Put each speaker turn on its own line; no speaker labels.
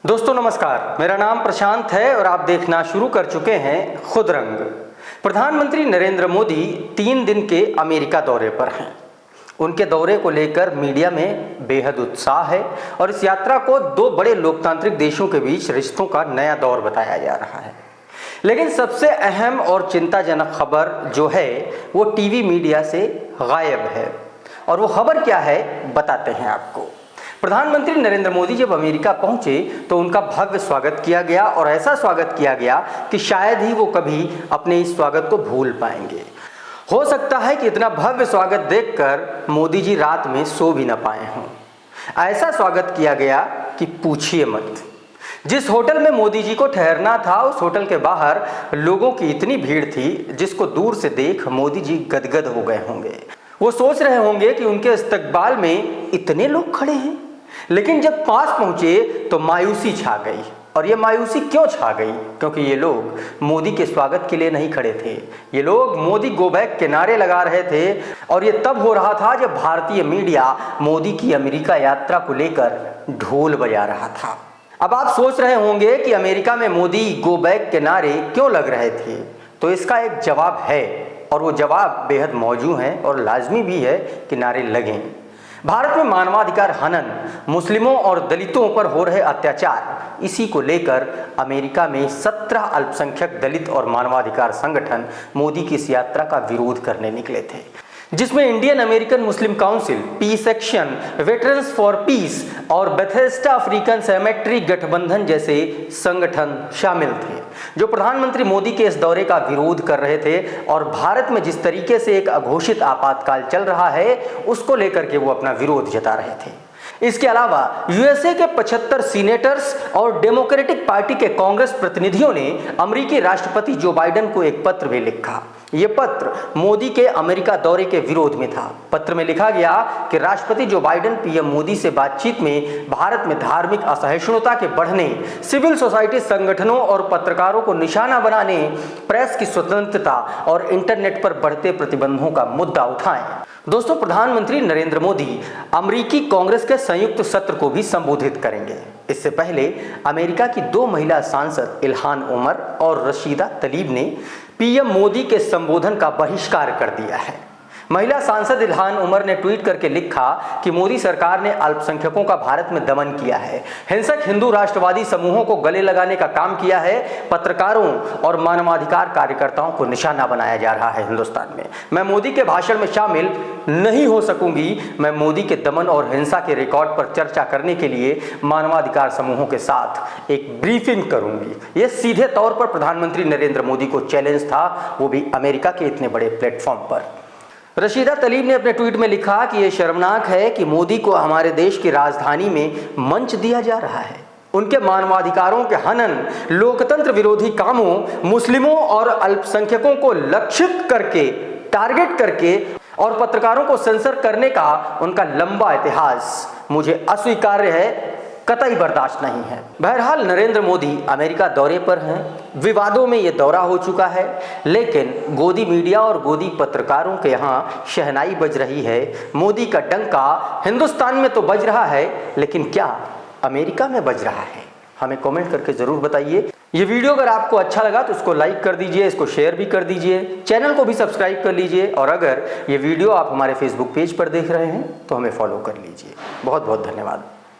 दोस्तों नमस्कार, मेरा नाम प्रशांत है और आप देखना शुरू कर चुके हैं खुद रंग। प्रधानमंत्री नरेंद्र मोदी 3 दिन के अमेरिका दौरे पर हैं। उनके दौरे को लेकर मीडिया में बेहद उत्साह है और इस यात्रा को 2 बड़े लोकतांत्रिक देशों के बीच रिश्तों का नया दौर बताया जा रहा है। लेकिन सबसे अहम और चिंताजनक खबर जो है वो टीवी मीडिया से गायब है और वो खबर क्या है बताते हैं आपको। प्रधानमंत्री नरेंद्र मोदी जब अमेरिका पहुंचे तो उनका भव्य स्वागत किया गया और ऐसा स्वागत किया गया कि शायद ही वो कभी अपने इस स्वागत को भूल पाएंगे। हो सकता है कि इतना भव्य स्वागत देखकर मोदी जी रात में सो भी न पाए हों। ऐसा स्वागत किया गया कि पूछिए मत। जिस होटल में मोदी जी को ठहरना था उस होटल के बाहर लोगों की इतनी भीड़ थी जिसको दूर से देख मोदी जी गदगद हो गए होंगे। वो सोच रहे होंगे कि उनके इस्तकबाल में इतने लोग खड़े हैं। लेकिन जब पास पहुंचे तो मायूसी छा गई। और ये मायूसी क्यों छा गई? क्योंकि ये लोग मोदी के स्वागत के लिए नहीं खड़े थे। ये लोग मोदी गो बैक के नारे लगा रहे थे और ये तब हो रहा था जब भारतीय मीडिया मोदी की अमेरिका यात्रा को लेकर ढोल बजा रहा था। अब आप सोच रहे होंगे कि अमेरिका में मोदी गो बैक के नारे क्यों लग रहे थे, तो इसका एक जवाब है और वो जवाब बेहद मौजूद है और लाजमी भी है कि नारे लगें। भारत में मानवाधिकार हनन, मुस्लिमों और दलितों पर हो रहे अत्याचार, इसी को लेकर अमेरिका में 17 अल्पसंख्यक दलित और मानवाधिकार संगठन मोदी की इस यात्रा का विरोध करने निकले थे, जिसमें Indian American Muslim Council, peace action, veterans for peace और बेथेस्डा अफ्रीकन सेमेट्री गठबंधन जैसे संगठन शामिल थे, जो प्रधानमंत्री मोदी के इस दौरे का विरोध कर रहे थे और भारत में जिस तरीके से एक अघोषित आपातकाल चल रहा है उसको लेकर के वो अपना विरोध जता रहे थे। इसके अलावा यूएसए के 75 सीनेटर्स और डेमोक्रेटिक पार्टी के कांग्रेस प्रतिनिधियों ने अमेरिकी राष्ट्रपति जो बाइडेन को एक पत्र भी लिखा। यह पत्र मोदी के अमेरिका दौरे के विरोध में था। पत्र में लिखा गया कि राष्ट्रपति जो बाइडेन पीएम मोदी से बातचीत में भारत में धार्मिक असहिष्णुता के बढ़ने, सिविल सोसाइटी संगठनों और पत्रकारों को निशाना बनाने, प्रेस की स्वतंत्रता और इंटरनेट पर बढ़ते प्रतिबंधों का मुद्दा उठाएं। दोस्तों, प्रधानमंत्री नरेंद्र मोदी अमेरिकी कांग्रेस के संयुक्त सत्र को भी संबोधित करेंगे। इससे पहले अमेरिका की 2 महिला सांसद इल्हान उमर और रशीदा तलीब ने पीएम मोदी के संबोधन का बहिष्कार कर दिया है। महिला सांसद इल्हान उमर ने ट्वीट करके लिखा कि मोदी सरकार ने अल्पसंख्यकों का भारत में दमन किया है, हिंसक हिंदू राष्ट्रवादी समूहों को गले लगाने का काम किया है, पत्रकारों और मानवाधिकार कार्यकर्ताओं को निशाना बनाया जा रहा है हिंदुस्तान में। मैं मोदी के भाषण में शामिल नहीं हो सकूंगी। मैं मोदी के दमन और हिंसा के रिकॉर्ड पर चर्चा करने के लिए मानवाधिकार समूहों के साथ एक ब्रीफिंग करूंगी। यह सीधे तौर पर प्रधानमंत्री नरेंद्र मोदी को चैलेंज था, वो भी अमेरिका के इतने बड़े प्लेटफॉर्म पर। रशीदा तलीब ने अपने ट्वीट में लिखा कि यह शर्मनाक है कि मोदी को हमारे देश की राजधानी में मंच दिया जा रहा है। उनके मानवाधिकारों के हनन, लोकतंत्र विरोधी कामों, मुस्लिमों और अल्पसंख्यकों को लक्षित करके, टारगेट करके और पत्रकारों को सेंसर करने का उनका लंबा इतिहास मुझे अस्वीकार्य है, कतई बर्दाश्त नहीं है। बहरहाल नरेंद्र मोदी अमेरिका दौरे पर हैं। विवादों में ये दौरा हो चुका है, लेकिन गोदी मीडिया और गोदी पत्रकारों के यहाँ शहनाई बज रही है। मोदी का डंका हिंदुस्तान में तो बज रहा है, लेकिन क्या अमेरिका में बज रहा है? हमें कमेंट करके जरूर बताइए। ये वीडियो अगर आपको अच्छा लगा तो इसको लाइक कर दीजिए, इसको शेयर भी कर दीजिए, चैनल को भी सब्सक्राइब कर लीजिए और अगर ये वीडियो आप हमारे फेसबुक पेज पर देख रहे हैं तो हमें फॉलो कर लीजिए। बहुत बहुत धन्यवाद।